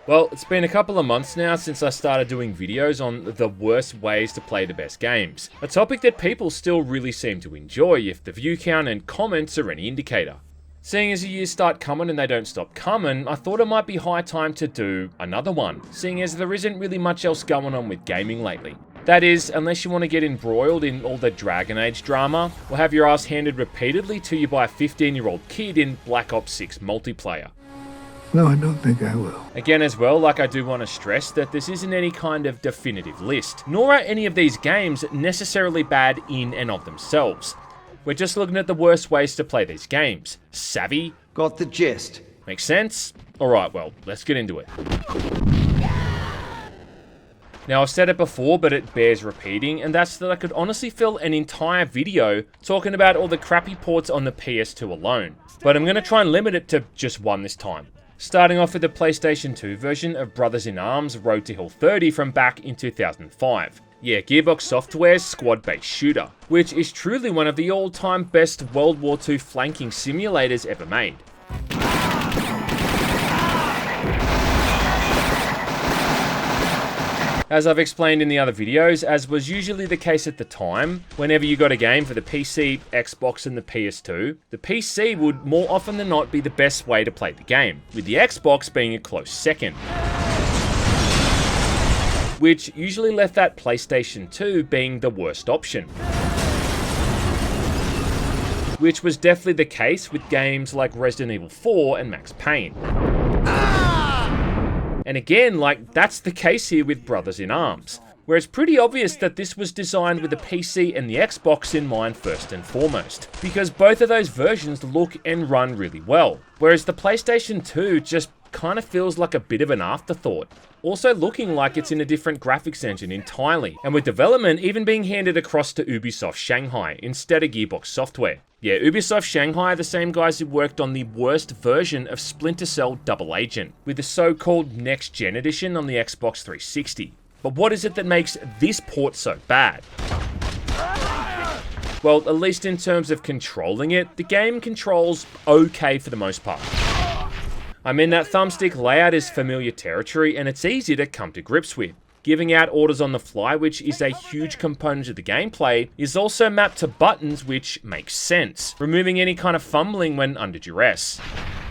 Well, it's been a couple of months now since I started doing videos on the worst ways to play the best games. A topic that people still really seem to enjoy if the view count and comments are any indicator. Seeing as the years start coming and they don't stop coming, I thought it might be high time to do another one, seeing as there isn't really much else going on with gaming lately. That is, unless you want to get embroiled in all the Dragon Age drama, or have your ass handed repeatedly to you by a 15-year-old kid in Black Ops 6 multiplayer. No, I don't think I will. Again as well, like I do want to stress that this isn't any kind of definitive list, nor are any of these games necessarily bad in and of themselves. We're just looking at the worst ways to play these games. Savvy? Got the gist. Makes sense? Alright, well, let's get into it. Now, I've said it before, but it bears repeating, and that's that I could honestly fill an entire video talking about all the crappy ports on the PS2 alone. But I'm going to try and limit it to just one this time. Starting off with the PlayStation 2 version of Brothers in Arms Road to Hill 30 from back in 2005. Yeah, Gearbox Software's squad-based shooter, which is truly one of the all-time best World War II flanking simulators ever made. As I've explained in the other videos, as was usually the case at the time, whenever you got a game for the PC, Xbox and the PS2, the PC would more often than not be the best way to play the game, with the Xbox being a close second. Which usually left that PlayStation 2 being the worst option. Which was definitely the case with games like Resident Evil 4 and Max Payne. And again, that's the case here with Brothers in Arms, where it's pretty obvious that this was designed with the PC and the Xbox in mind first and foremost, because both of those versions look and run really well, whereas the PlayStation 2 just kind of feels like a bit of an afterthought, also looking like it's in a different graphics engine entirely, and with development even being handed across to Ubisoft Shanghai instead of Gearbox Software. Yeah, Ubisoft Shanghai are the same guys who worked on the worst version of Splinter Cell Double Agent, with the so-called Next Gen edition on the Xbox 360. But what is it that makes this port so bad? Well, at least in terms of controlling it, the game controls okay for the most part. I mean, that thumbstick layout is familiar territory and it's easy to come to grips with. Giving out orders on the fly, which is a huge component of the gameplay, is also mapped to buttons, which makes sense, removing any kind of fumbling when under duress.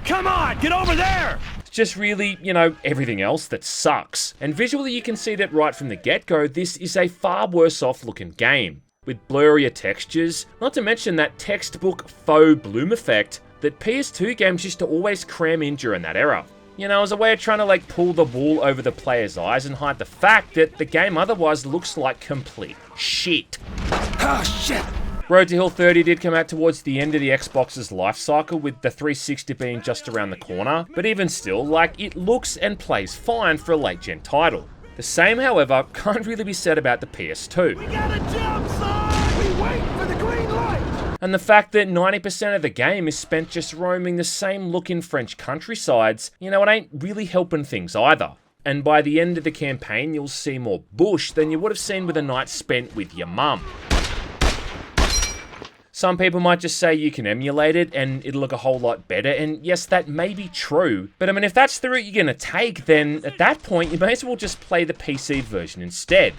Come on, get over there! It's just really, everything else that sucks. And visually you can see that right from the get-go, this is a far worse off looking game, with blurrier textures, not to mention that textbook faux bloom effect that PS2 games used to always cram in during that era. As a way of trying to pull the wool over the player's eyes and hide the fact that the game otherwise looks like complete shit. Oh shit! Road to Hill 30 did come out towards the end of the Xbox's life cycle, with the 360 being just around the corner, but even still, it looks and plays fine for a late-gen title. The same, however, can't really be said about the PS2. We gotta jump, son! We wait for the green light! And the fact that 90% of the game is spent just roaming the same looking French countrysides, it ain't really helping things either. And by the end of the campaign, you'll see more bush than you would have seen with a night spent with your mum. Some people might just say you can emulate it and it'll look a whole lot better, and yes, that may be true, but if that's the route you're gonna take, then at that point, you may as well just play the PC version instead.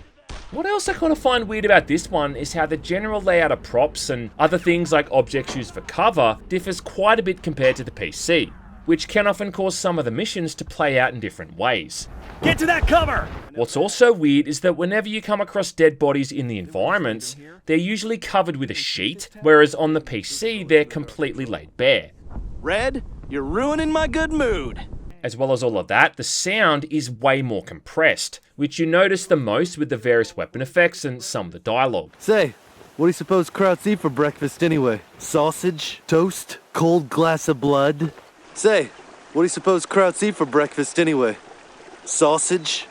What else I kind of find weird about this one is how the general layout of props and other things like objects used for cover differs quite a bit compared to the PC, which can often cause some of the missions to play out in different ways. Get to that cover! What's also weird is that whenever you come across dead bodies in the environments, they're usually covered with a sheet, whereas on the PC, they're completely laid bare. Red, you're ruining my good mood. As well as all of that, the sound is way more compressed, which you notice the most with the various weapon effects and some of the dialogue. Say, what do you suppose Krauts eat for breakfast anyway? Sausage? Toast? Cold glass of blood? Say, what do you suppose Krauts eat for breakfast anyway? Sausage?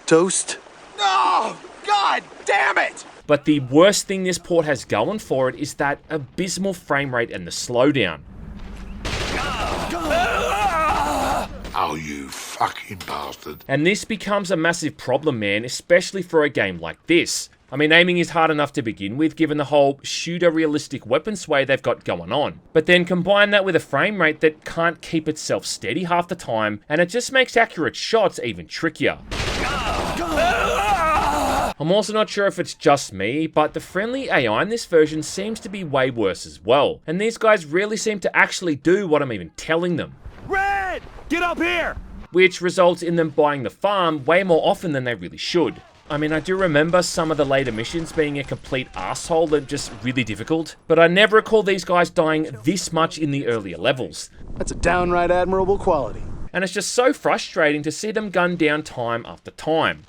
Toast? Oh, God damn it! But the worst thing this port has going for it is that abysmal frame rate and the slowdown. Oh, you fucking bastard. And this becomes a massive problem, man, especially for a game like this. I mean, aiming is hard enough to begin with, given the whole shooter-realistic weapon sway they've got going on. But then combine that with a frame rate that can't keep itself steady half the time, and it just makes accurate shots even trickier. I'm also not sure if it's just me, but the friendly AI in this version seems to be way worse as well, and these guys really seem to actually do what I'm even telling them. Red! Get up here! Which results in them buying the farm way more often than they really should. I mean, I do remember some of the later missions being a complete asshole and just really difficult, but I never recall these guys dying this much in the earlier levels. That's a downright admirable quality. And it's just so frustrating to see them gun down time after time.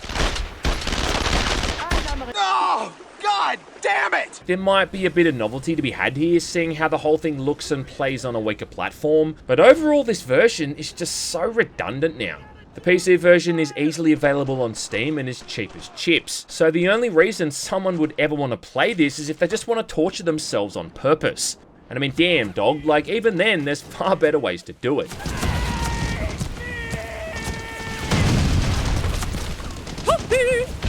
Oh, God damn it! There might be a bit of novelty to be had here, seeing how the whole thing looks and plays on a weaker platform, but overall this version is just so redundant now. The PC version is easily available on Steam and is cheap as chips, so the only reason someone would ever want to play this is if they just want to torture themselves on purpose. And I mean, damn dog, like even then there's far better ways to do it.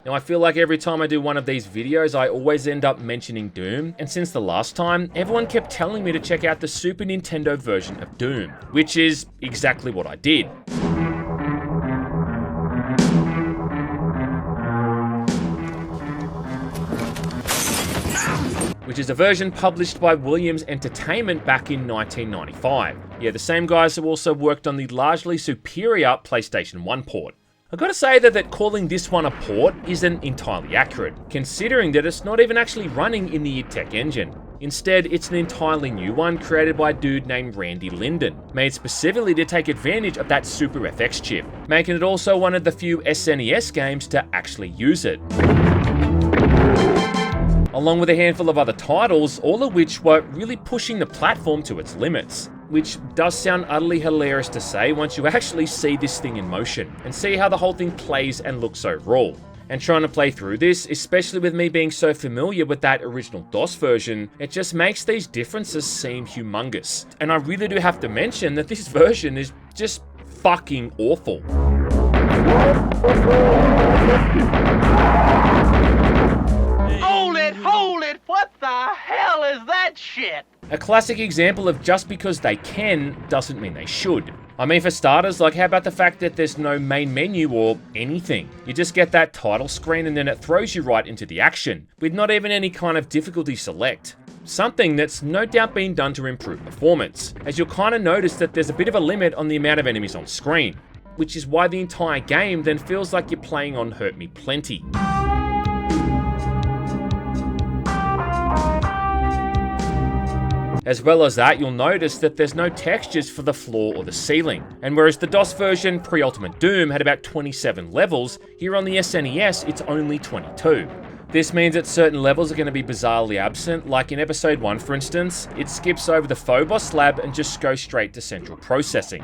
Now I feel like every time I do one of these videos I always end up mentioning Doom, and since the last time, everyone kept telling me to check out the Super Nintendo version of Doom, which is exactly what I did. Which is a version published by Williams Entertainment back in 1995. Yeah, the same guys who also worked on the largely superior PlayStation 1 port. I've got to say that calling this one a port isn't entirely accurate, considering that it's not even actually running in the id Tech engine. Instead, it's an entirely new one created by a dude named Randy Linden, made specifically to take advantage of that Super FX chip, making it also one of the few SNES games to actually use it. Along with a handful of other titles, all of which were really pushing the platform to its limits. Which does sound utterly hilarious to say once you actually see this thing in motion, and see how the whole thing plays and looks overall. And trying to play through this, especially with me being so familiar with that original DOS version, it just makes these differences seem humongous. And I really do have to mention that this version is just fucking awful. Hold it! What the hell is that shit? A classic example of just because they can doesn't mean they should. I mean, for starters, like how about the fact that there's no main menu or anything? You just get that title screen and then it throws you right into the action, with not even any kind of difficulty select. Something that's no doubt been done to improve performance, as you'll kind of notice that there's a bit of a limit on the amount of enemies on screen, which is why the entire game then feels like you're playing on Hurt Me Plenty. As well as that, you'll notice that there's no textures for the floor or the ceiling. And whereas the DOS version pre-Ultimate Doom had about 27 levels, here on the SNES it's only 22. This means that certain levels are going to be bizarrely absent, like in episode 1 for instance, it skips over the Phobos lab and just goes straight to central processing.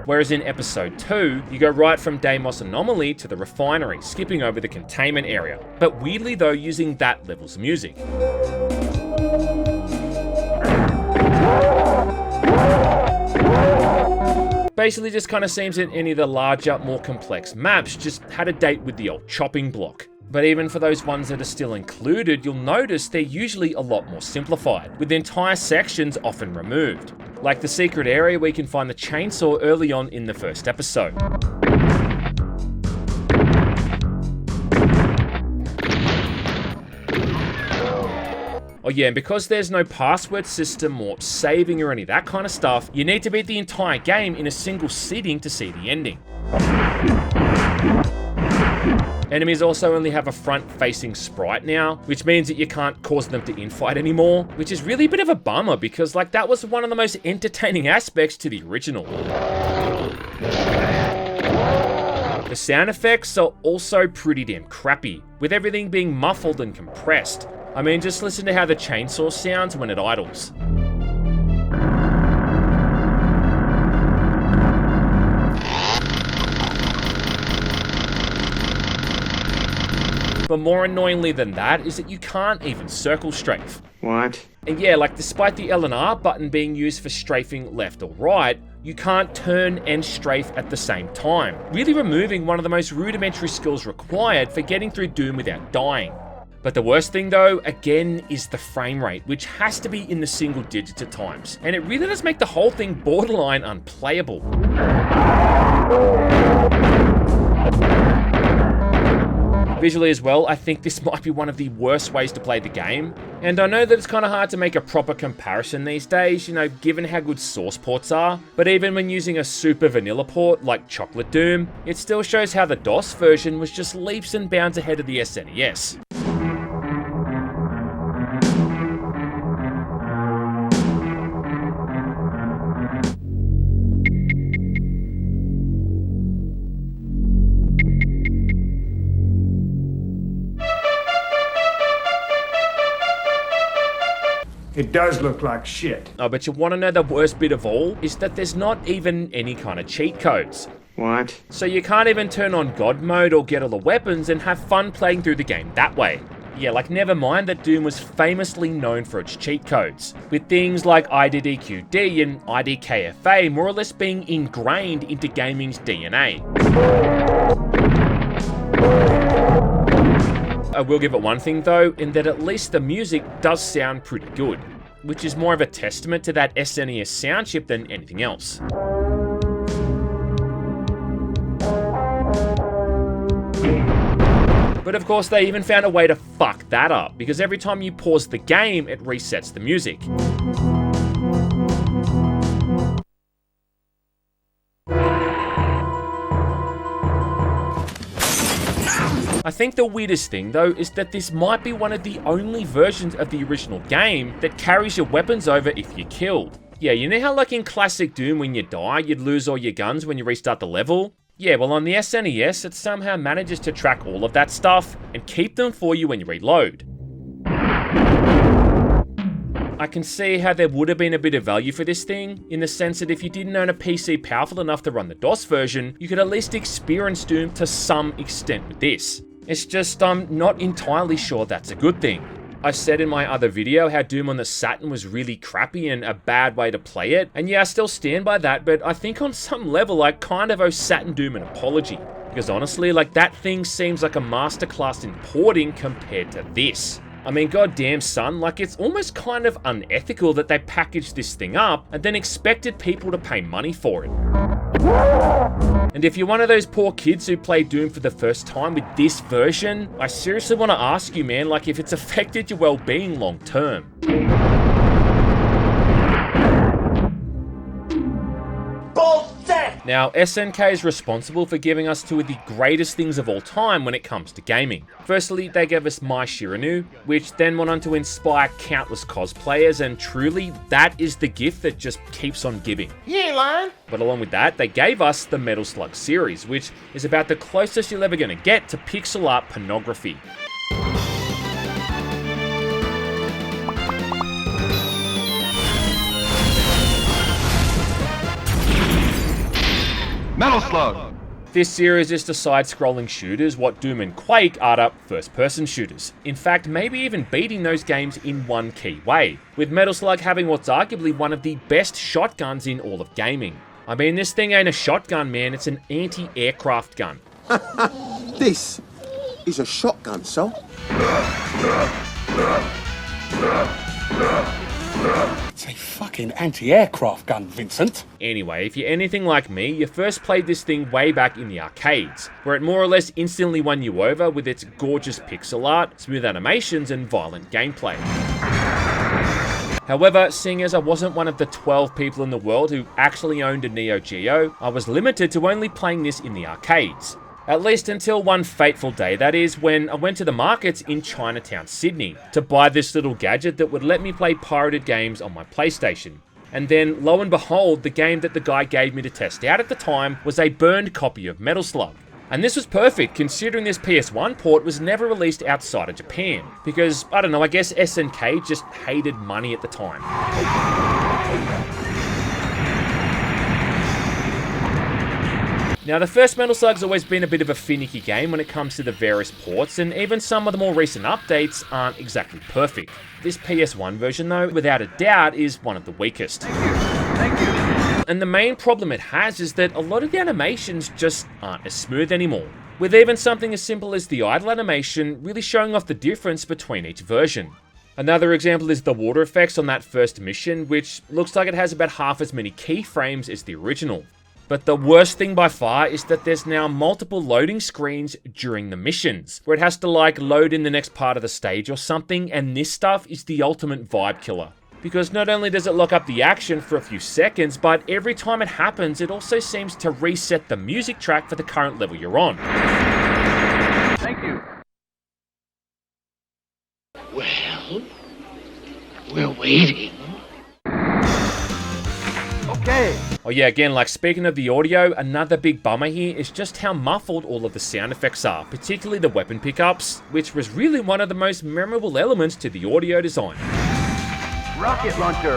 Whereas in episode 2, you go right from Deimos Anomaly to the refinery, skipping over the containment area, but weirdly though using that level's music. Basically just kind of seems that any of the larger, more complex maps just had a date with the old chopping block. But even for those ones that are still included, you'll notice they're usually a lot more simplified, with entire sections often removed. Like the secret area where you can find the chainsaw early on in the first episode. Oh yeah, and because there's no password system or saving or any of that kind of stuff, you need to beat the entire game in a single sitting to see the ending. Enemies also only have a front-facing sprite now, which means that you can't cause them to infight anymore, which is really a bit of a bummer because like that was one of the most entertaining aspects to the original. The sound effects are also pretty damn crappy, with everything being muffled and compressed. I mean, just listen to how the chainsaw sounds when it idles. But more annoyingly than that is that you can't even circle strafe. What? And yeah, like despite the L and R button being used for strafing left or right, you can't turn and strafe at the same time, really removing one of the most rudimentary skills required for getting through Doom without dying. But the worst thing though, again, is the frame rate, which has to be in the single digits at times, and it really does make the whole thing borderline unplayable. Visually as well, I think this might be one of the worst ways to play the game, and I know that it's kind of hard to make a proper comparison these days, you know, given how good source ports are, but even when using a super vanilla port like Chocolate Doom, it still shows how the DOS version was just leaps and bounds ahead of the SNES. It does look like shit. Oh, but you want to know the worst bit of all? Is that there's not even any kind of cheat codes. What? So you can't even turn on God mode or get all the weapons and have fun playing through the game that way. Yeah, like never mind that Doom was famously known for its cheat codes, with things like IDDQD and IDKFA more or less being ingrained into gaming's DNA. I will give it one thing though, in that at least the music does sound pretty good, which is more of a testament to that SNES sound chip than anything else. But of course they even found a way to fuck that up, because every time you pause the game, it resets the music. I think the weirdest thing though is that this might be one of the only versions of the original game that carries your weapons over if you're killed. Yeah, you know how like in classic Doom when you die, you'd lose all your guns when you restart the level? Yeah, well on the SNES, it somehow manages to track all of that stuff and keep them for you when you reload. I can see how there would have been a bit of value for this thing, in the sense that if you didn't own a PC powerful enough to run the DOS version, you could at least experience Doom to some extent with this. It's just, I'm not entirely sure that's a good thing. I said in my other video how Doom on the Saturn was really crappy and a bad way to play it, and yeah, I still stand by that, but I think on some level I kind of owe Saturn Doom an apology. Because honestly, like that thing seems like a masterclass in porting compared to this. I mean, goddamn son, like it's almost kind of unethical that they packaged this thing up and then expected people to pay money for it. And if you're one of those poor kids who play Doom for the first time with this version, I seriously want to ask you, man, like if it's affected your well-being long term. Now, SNK is responsible for giving us two of the greatest things of all time when it comes to gaming. Firstly, they gave us My Shiranu, which then went on to inspire countless cosplayers, and truly, that is the gift that just keeps on giving. You ain't lying. But along with that, they gave us the Metal Slug series, which is about the closest you're ever going to get to pixel art pornography. Metal Slug! This series is to side-scrolling shooters what Doom and Quake are to first-person shooters. In fact, maybe even beating those games in one key way, with Metal Slug having what's arguably one of the best shotguns in all of gaming. I mean, this thing ain't a shotgun, man, it's an anti-aircraft gun. This is a shotgun, so. It's a fucking anti-aircraft gun, Vincent. Anyway, if you're anything like me, you first played this thing way back in the arcades, where it more or less instantly won you over with its gorgeous pixel art, smooth animations, and violent gameplay. However, seeing as I wasn't one of the 12 people in the world who actually owned a Neo Geo, I was limited to only playing this in the arcades. At least until one fateful day, that is, when I went to the markets in Chinatown, Sydney, to buy this little gadget that would let me play pirated games on my PlayStation. And then, lo and behold, the game that the guy gave me to test out at the time was a burned copy of Metal Slug. And this was perfect, considering this PS1 port was never released outside of Japan, because, I don't know, I guess SNK just hated money at the time. Now, the first Metal Slug's always been a bit of a finicky game when it comes to the various ports, and even some of the more recent updates aren't exactly perfect. This PS1 version, though, without a doubt, is one of the weakest. Thank you. And the main problem it has is that a lot of the animations just aren't as smooth anymore, with even something as simple as the idle animation really showing off the difference between each version. Another example is the water effects on that first mission, which looks like it has about half as many keyframes as the original. But the worst thing by far is that there's now multiple loading screens during the missions, where it has to like load in the next part of the stage or something, and this stuff is the ultimate vibe killer. Because not only does it lock up the action for a few seconds, but every time it happens, it also seems to reset the music track for the current level you're on. Thank you. Well, we're waiting. Okay. Oh yeah, again, like speaking of the audio, another big bummer here is just how muffled all of the sound effects are, particularly the weapon pickups, which was really one of the most memorable elements to the audio design. Rocket launcher.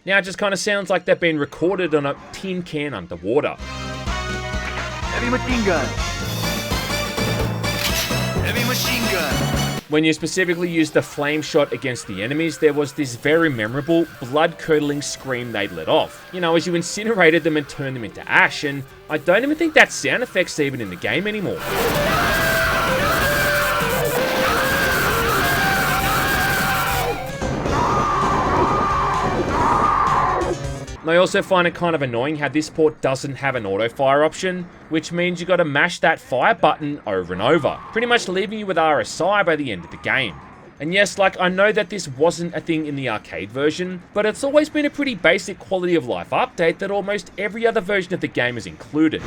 Now it just kind of sounds like they've been recorded on a tin can underwater. Heavy machine gun. Heavy machine gun. When you specifically used the flame shot against the enemies, there was this very memorable, blood-curdling scream they'd let off. You know, as you incinerated them and turned them into ash, and I don't even think that sound effect's even in the game anymore. I also find it kind of annoying how this port doesn't have an auto-fire option, which means you gotta mash that fire button over and over, pretty much leaving you with RSI by the end of the game. And yes, like, I know that this wasn't a thing in the arcade version, but it's always been a pretty basic quality of life update that almost every other version of the game has included.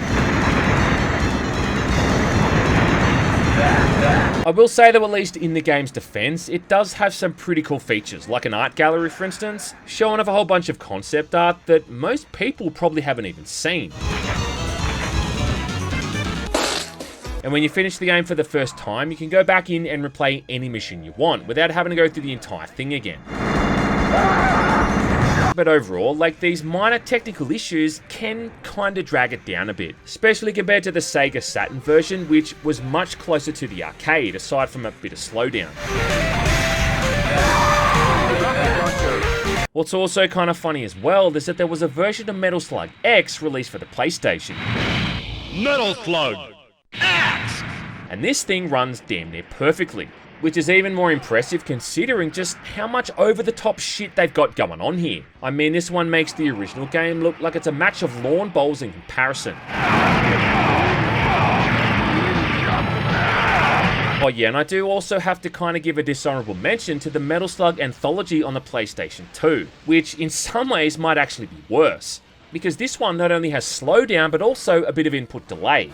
I will say though, at least in the game's defense, it does have some pretty cool features, like an art gallery for instance, showing off a whole bunch of concept art that most people probably haven't even seen. And when you finish the game for the first time, you can go back in and replay any mission you want, without having to go through the entire thing again. But overall, like, these minor technical issues can kinda drag it down a bit, especially compared to the Sega Saturn version, which was much closer to the arcade, aside from a bit of slowdown. What's also kind of funny as well is that there was a version of Metal Slug X released for the PlayStation. Metal Slug X! And this thing runs damn near perfectly, which is even more impressive considering just how much over-the-top shit they've got going on here. I mean, this one makes the original game look like it's a match of lawn bowls in comparison. Oh yeah, and I do also have to kind of give a dishonorable mention to the Metal Slug Anthology on the PlayStation 2, which in some ways might actually be worse, because this one not only has slowdown, but also a bit of input delay.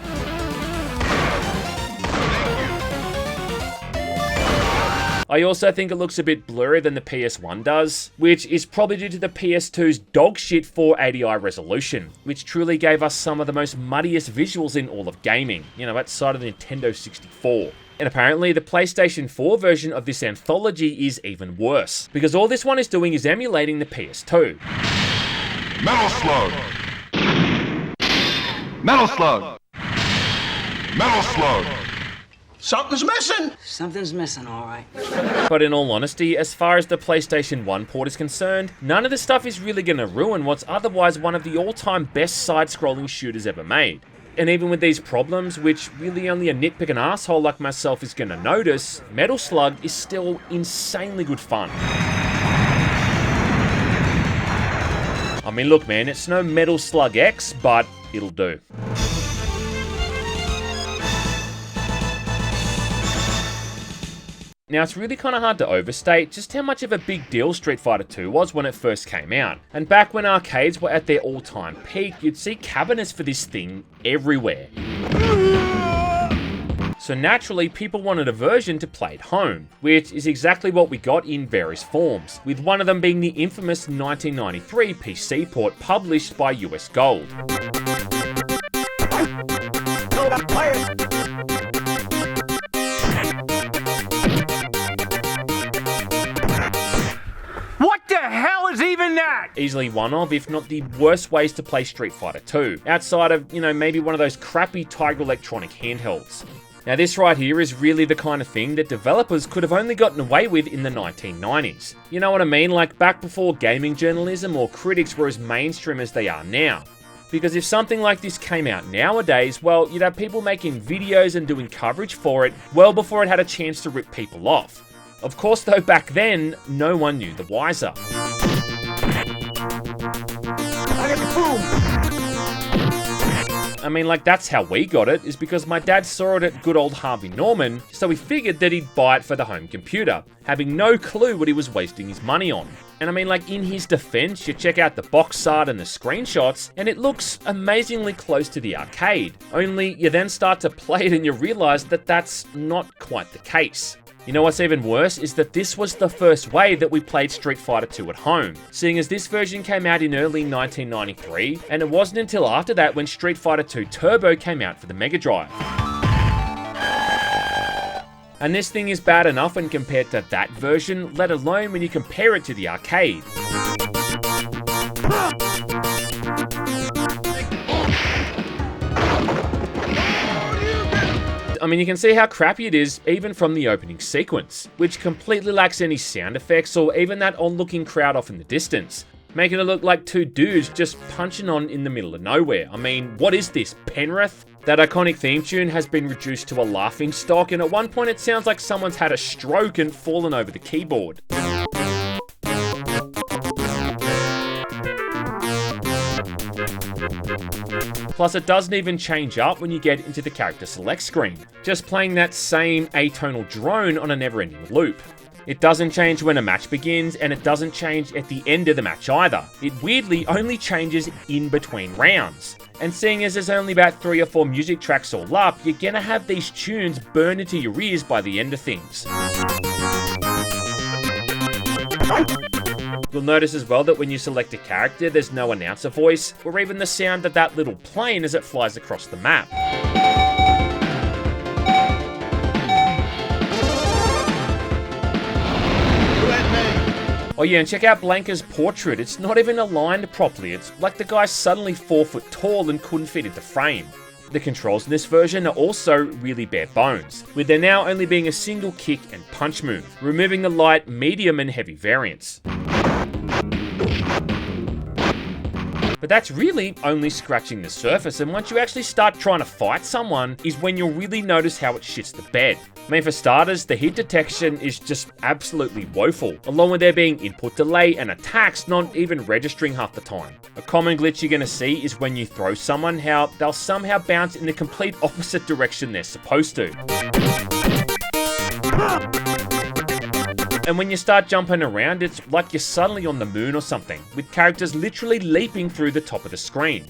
I also think it looks a bit blurrier than the PS1 does, which is probably due to the PS2's dogshit 480i resolution, which truly gave us some of the most muddiest visuals in all of gaming, you know, outside of the Nintendo 64. And apparently the PlayStation 4 version of this anthology is even worse, because all this one is doing is emulating the PS2. Metal Slug! Metal Slug! Metal Slug! Something's missing. Something's missing, all right. But in all honesty, as far as the PlayStation 1 port is concerned, none of this stuff is really going to ruin what's otherwise one of the all-time best side-scrolling shooters ever made. And even with these problems, which really only a nitpicking asshole like myself is going to notice, Metal Slug is still insanely good fun. I mean, look man, it's no Metal Slug X, but it'll do. Now, it's really kind of hard to overstate just how much of a big deal Streetfighter II was when it first came out. And back when arcades were at their all-time peak, you'd see cabinets for this thing everywhere. So naturally, people wanted a version to play at home, which is exactly what we got in various forms, with one of them being the infamous 1993 PC port published by US Gold. What the hell is even that? easily one of, if not the worst ways to play Street Fighter II, outside of, maybe one of those crappy Tiger Electronic handhelds. Now this right here is really the kind of thing that developers could have only gotten away with in the 1990s. You know what I mean? Like back before gaming journalism or critics were as mainstream as they are now. Because if something like this came out nowadays, well, you'd have people making videos and doing coverage for it well before it had a chance to rip people off. Of course though, back then, no one knew the wiser. I mean, like, that's how we got it, is because my dad saw it at good old Harvey Norman, so he figured that he'd buy it for the home computer, having no clue what he was wasting his money on. And I mean, like, in his defense, you check out the box art and the screenshots, and it looks amazingly close to the arcade. Only you then start to play it and you realize that that's not quite the case. You know what's even worse is that this was the first way that we played Street Fighter II at home, seeing as this version came out in early 1993, and it wasn't until after that when Street Fighter II Turbo came out for the Mega Drive. And this thing is bad enough when compared to that version, let alone when you compare it to the arcade. I mean, you can see how crappy it is even from the opening sequence, which completely lacks any sound effects or even that onlooking crowd off in the distance, making it look like two dudes just punching on in the middle of nowhere. I mean, what is this, Penrith? That iconic theme tune has been reduced to a laughing stock, and at one point it sounds like someone's had a stroke and fallen over the keyboard. Plus, it doesn't even change up when you get into the character select screen, just playing that same atonal drone on a never-ending loop. It doesn't change when a match begins, and it doesn't change at the end of the match either. It weirdly only changes in between rounds. And seeing as there's only about 3 or 4 music tracks all up, you're gonna have these tunes burned into your ears by the end of things. You'll notice as well that when you select a character, there's no announcer voice, or even the sound of that little plane as it flies across the map. Oh yeah, and check out Blanca's portrait. It's not even aligned properly. It's like the guy's suddenly 4 foot tall and couldn't fit into frame. The controls in this version are also really bare bones, with there now only being a single kick and punch move, removing the light, medium and heavy variants. But that's really only scratching the surface, and once you actually start trying to fight someone is when you'll really notice how it shits the bed. I mean, for starters, the hit detection is just absolutely woeful, along with there being input delay and attacks not even registering half the time. A common glitch you're going to see is when you throw someone, how they'll somehow bounce in the complete opposite direction they're supposed to. And when you start jumping around, it's like you're suddenly on the moon or something, with characters literally leaping through the top of the screen.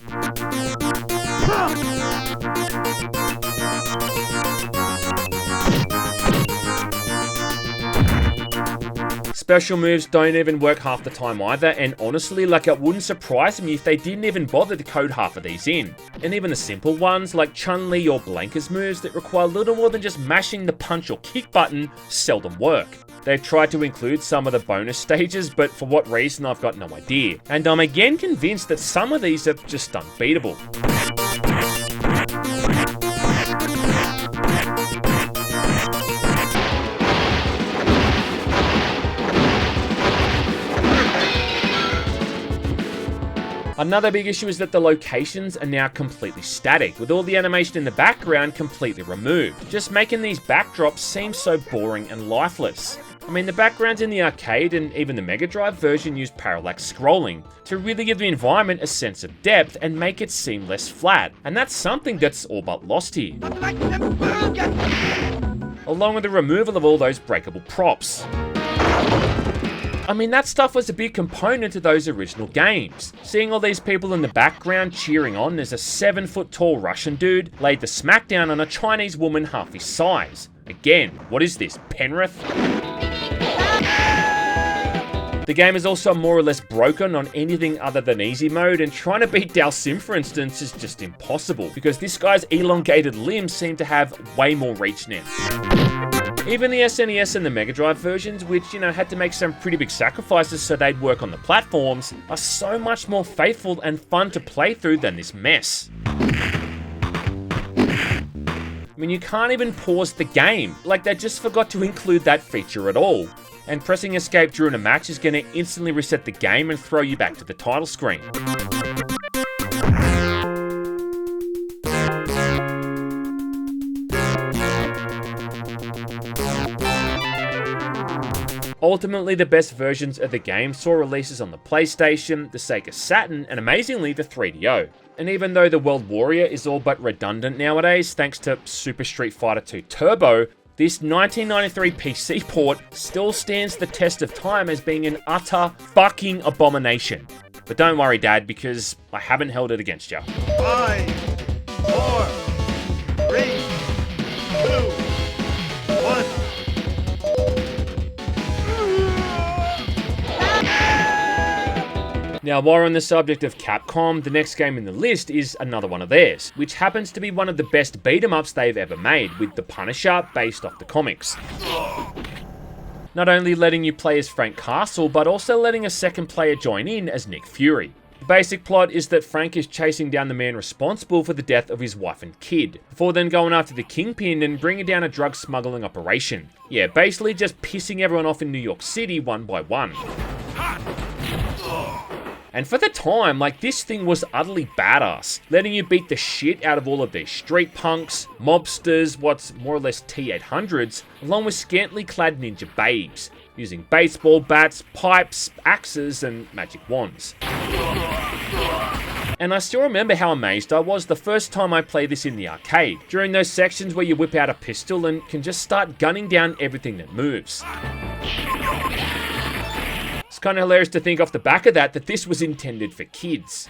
Special moves don't even work half the time either, and honestly, like, it wouldn't surprise me if they didn't even bother to code half of these in. And even the simple ones, like Chun-Li or Blanca's moves that require little more than just mashing the punch or kick button, seldom work. They've tried to include some of the bonus stages, but for what reason I've got no idea. And I'm again convinced that some of these are just unbeatable. Another big issue is that the locations are now completely static, with all the animation in the background completely removed, just making these backdrops seem so boring and lifeless. I mean, the backgrounds in the arcade and even the Mega Drive version use parallax scrolling to really give the environment a sense of depth and make it seem less flat, and that's something that's all but lost here. Along with the removal of all those breakable props. I mean, that stuff was a big component to those original games. Seeing all these people in the background cheering on as a 7-foot-tall Russian dude laid the smackdown on a Chinese woman half his size. Again, what is this, Penrith? The game is also more or less broken on anything other than easy mode, and trying to beat Dalsim, for instance, is just impossible, because this guy's elongated limbs seem to have way more reach now. Even the SNES and the Mega Drive versions, which, had to make some pretty big sacrifices so they'd work on the platforms, are so much more faithful and fun to play through than this mess. I mean, you can't even pause the game, like they just forgot to include that feature at all. And pressing escape during a match is going to instantly reset the game and throw you back to the title screen. Ultimately, the best versions of the game saw releases on the PlayStation, the Sega Saturn, and amazingly, the 3DO. And even though the World Warrior is all but redundant nowadays thanks to Super Street Fighter II Turbo, this 1993 PC port still stands the test of time as being an utter fucking abomination. But don't worry, Dad, because I haven't held it against you. 5, 4, 3, 2, 1. Now, while we're on the subject of Capcom, the next game in the list is another one of theirs, which happens to be one of the best beat-em-ups they've ever made, with The Punisher based off the comics. Not only letting you play as Frank Castle, but also letting a second player join in as Nick Fury. The basic plot is that Frank is chasing down the man responsible for the death of his wife and kid, before then going after the Kingpin and bringing down a drug smuggling operation. Yeah, basically just pissing everyone off in New York City one by one. And for the time, this thing was utterly badass, letting you beat the shit out of all of these street punks, mobsters, what's more or less T-800s, along with scantily clad ninja babes, using baseball bats, pipes, axes, and magic wands. And I still remember how amazed I was the first time I played this in the arcade, during those sections where you whip out a pistol and can just start gunning down everything that moves. It's kind of hilarious to think off the back of that this was intended for kids.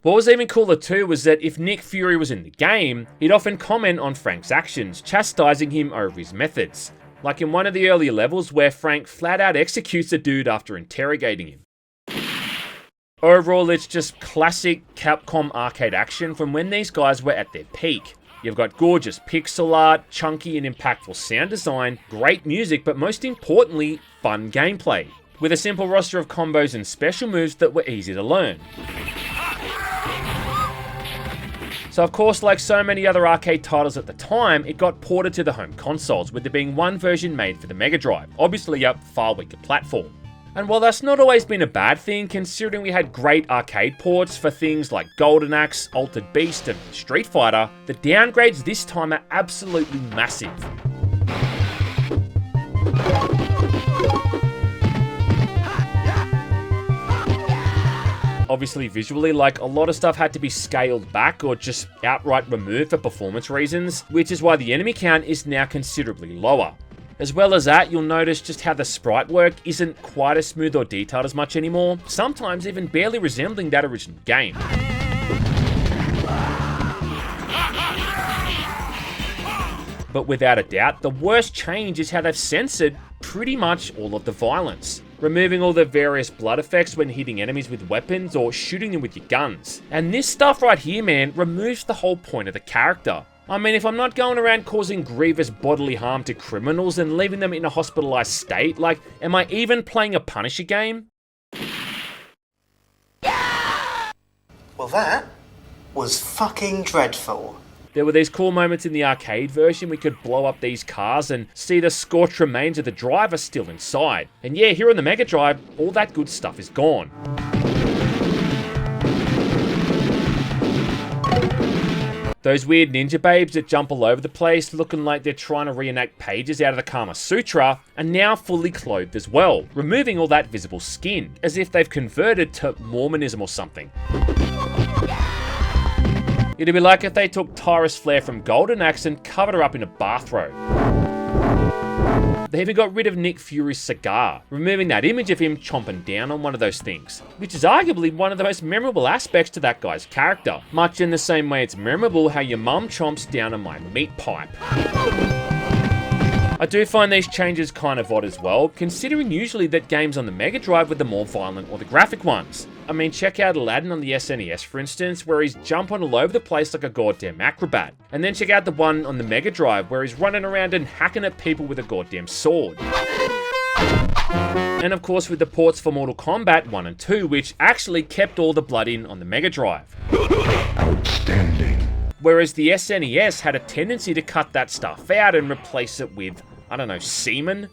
What was even cooler too was that if Nick Fury was in the game, he'd often comment on Frank's actions, chastising him over his methods. Like in one of the earlier levels where Frank flat out executes a dude after interrogating him. Overall, it's just classic Capcom arcade action from when these guys were at their peak. You've got gorgeous pixel art, chunky and impactful sound design, great music, but most importantly, fun gameplay, with a simple roster of combos and special moves that were easy to learn. So of course, like so many other arcade titles at the time, it got ported to the home consoles, with there being one version made for the Mega Drive, obviously a far weaker platform. And while that's not always been a bad thing, considering we had great arcade ports for things like Golden Axe, Altered Beast, and Street Fighter, the downgrades this time are absolutely massive. Obviously visually, a lot of stuff had to be scaled back or just outright removed for performance reasons, which is why the enemy count is now considerably lower. As well as that, you'll notice just how the sprite work isn't quite as smooth or detailed as much anymore, sometimes even barely resembling that original game. But without a doubt, the worst change is how they've censored pretty much all of the violence, removing all the various blood effects when hitting enemies with weapons or shooting them with your guns. And this stuff right here, man, removes the whole point of the character. I mean, if I'm not going around causing grievous bodily harm to criminals and leaving them in a hospitalized state, am I even playing a Punisher game? Well, that was fucking dreadful. There were these cool moments in the arcade version we could blow up these cars and see the scorched remains of the driver still inside. And yeah, here on the Mega Drive, all that good stuff is gone. Those weird ninja babes that jump all over the place, looking like they're trying to reenact pages out of the Kama Sutra, are now fully clothed as well, removing all that visible skin, as if they've converted to Mormonism or something. It'd be like if they took Tyra's Flare from Golden Axe and covered her up in a bathrobe. They even got rid of Nick Fury's cigar, removing that image of him chomping down on one of those things, which is arguably one of the most memorable aspects to that guy's character, much in the same way it's memorable how your mum chomps down on my meat pipe. I do find these changes kind of odd as well, considering usually that games on the Mega Drive were the more violent or the graphic ones. I mean, check out Aladdin on the SNES for instance, where he's jumping all over the place like a goddamn acrobat. And then check out the one on the Mega Drive, where he's running around and hacking at people with a goddamn sword. And of course with the ports for Mortal Kombat 1 and 2, which actually kept all the blood in on the Mega Drive. Outstanding. Whereas the SNES had a tendency to cut that stuff out and replace it with, I don't know, semen?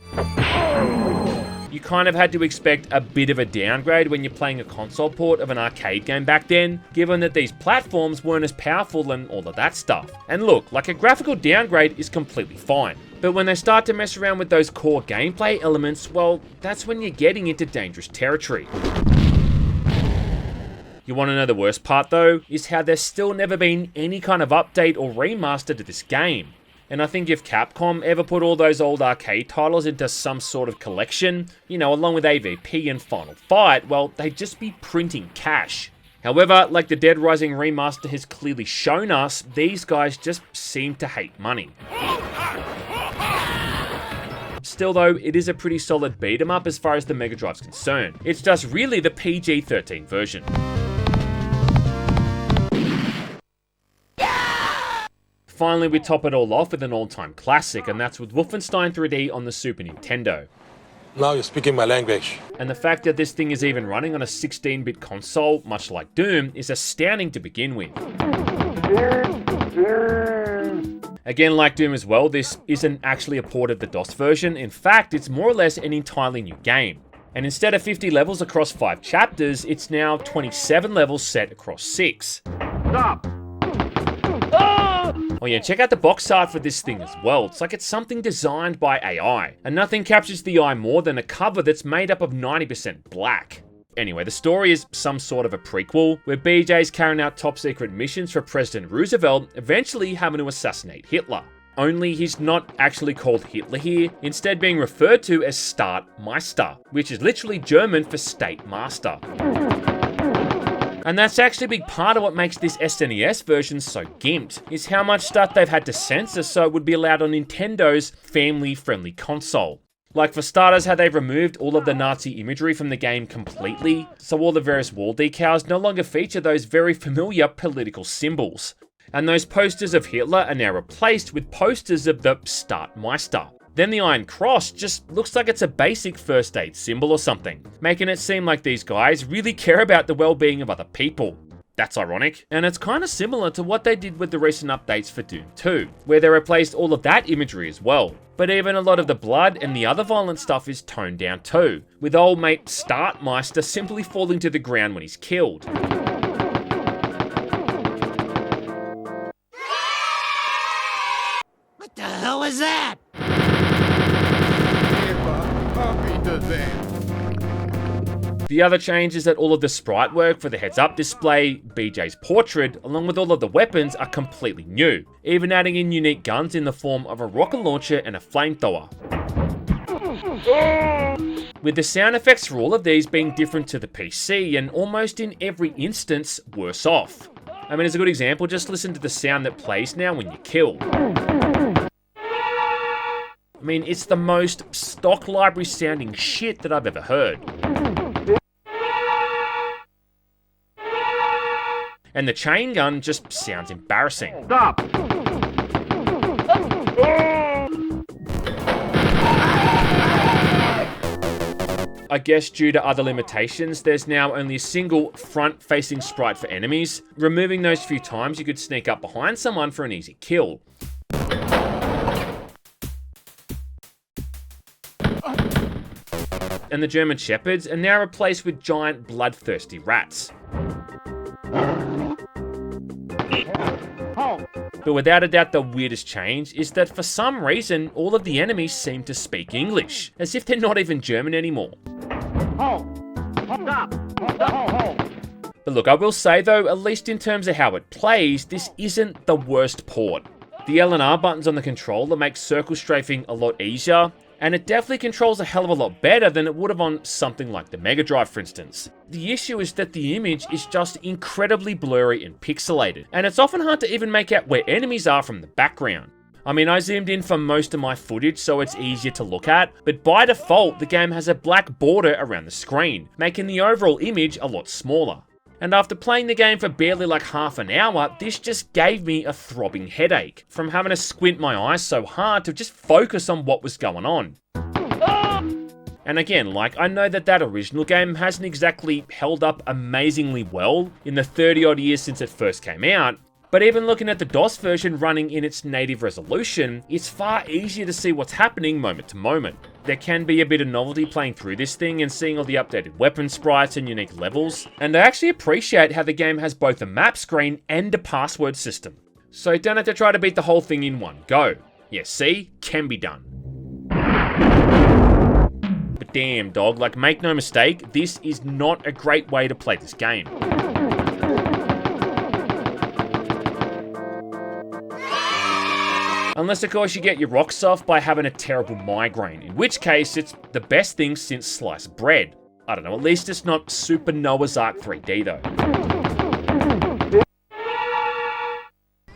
You kind of had to expect a bit of a downgrade when you're playing a console port of an arcade game back then, given that these platforms weren't as powerful and all of that stuff. And look, like a graphical downgrade is completely fine. But when they start to mess around with those core gameplay elements, well, that's when you're getting into dangerous territory. You want to know the worst part though, is how there's still never been any kind of update or remaster to this game. And I think if Capcom ever put all those old arcade titles into some sort of collection, you know, along with AVP and Final Fight, well, they'd just be printing cash. However, like the Dead Rising remaster has clearly shown us, these guys just seem to hate money. Still though, it is a pretty solid beat 'em up as far as the Mega Drive's concerned. It's just really the PG-13 version. Finally, we top it all off with an all-time classic, and that's with Wolfenstein 3D on the Super Nintendo. Now you're speaking my language. And the fact that this thing is even running on a 16-bit console, much like Doom, is astounding to begin with. Again, like Doom as well, this isn't actually a port of the DOS version. In fact, it's more or less an entirely new game. And instead of 50 levels across 5 chapters, it's now 27 levels set across 6. Stop! Oh yeah, check out the box art for this thing as well. It's like it's something designed by AI. And nothing captures the eye more than a cover that's made up of 90% black. Anyway, the story is some sort of a prequel, where BJ's carrying out top secret missions for President Roosevelt, eventually having to assassinate Hitler. Only he's not actually called Hitler here, instead being referred to as Staatmeister, which is literally German for State Master. And that's actually a big part of what makes this SNES version so gimped, is how much stuff they've had to censor so it would be allowed on Nintendo's family-friendly console. Like for starters, how they've removed all of the Nazi imagery from the game completely, so all the various wall decals no longer feature those very familiar political symbols. And those posters of Hitler are now replaced with posters of the Staatmeister. Then the Iron Cross just looks like it's a basic first aid symbol or something, making it seem like these guys really care about the well-being of other people. That's ironic, and it's kind of similar to what they did with the recent updates for Doom 2, where they replaced all of that imagery as well. But even a lot of the blood and the other violent stuff is toned down too, with old mate Staatmeister simply falling to the ground when he's killed. What the hell was that? The other change is that all of the sprite work for the heads-up display, BJ's portrait, along with all of the weapons are completely new, even adding in unique guns in the form of a rocket launcher and a flamethrower. With the sound effects for all of these being different to the PC and almost in every instance worse off. I mean, as a good example, just listen to the sound that plays now when you kill. I mean, it's the most stock library sounding shit that I've ever heard. And the chain gun just sounds embarrassing. Stop! I guess due to other limitations, there's now only a single front-facing sprite for enemies. Removing those few times, you could sneak up behind someone for an easy kill. And the German Shepherds are now replaced with giant bloodthirsty rats. But without a doubt, the weirdest change is that for some reason, all of the enemies seem to speak English, as if they're not even German anymore. But look, I will say though, at least in terms of how it plays, this isn't the worst port. The L and R buttons on the controller make circle strafing a lot easier, and it definitely controls a hell of a lot better than it would have on something like the Mega Drive, for instance. The issue is that the image is just incredibly blurry and pixelated, and it's often hard to even make out where enemies are from the background. I mean, I zoomed in for most of my footage so it's easier to look at, but by default, the game has a black border around the screen, making the overall image a lot smaller. And after playing the game for barely like half an hour, this just gave me a throbbing headache, from having to squint my eyes so hard to just focus on what was going on. And again, like, I know that original game hasn't exactly held up amazingly well in the 30 odd years since it first came out, but even looking at the DOS version running in its native resolution, it's far easier to see what's happening moment to moment. There can be a bit of novelty playing through this thing and seeing all the updated weapon sprites and unique levels, and I actually appreciate how the game has both a map screen and a password system. So don't have to try to beat the whole thing in one go. Yeah, see? Can be done. But damn dog, like, make no mistake, this is not a great way to play this game. Unless of course you get your rocks off by having a terrible migraine, in which case it's the best thing since sliced bread. I don't know, at least it's not Super Noah's Ark 3D though.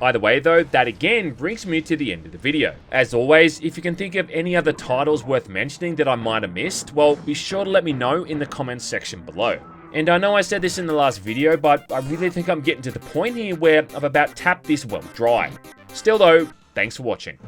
Either way though, that again brings me to the end of the video. As always, if you can think of any other titles worth mentioning that I might have missed, well, be sure to let me know in the comments section below. And I know I said this in the last video, but I really think I'm getting to the point here where I've about tapped this well dry. Still though, thanks for watching.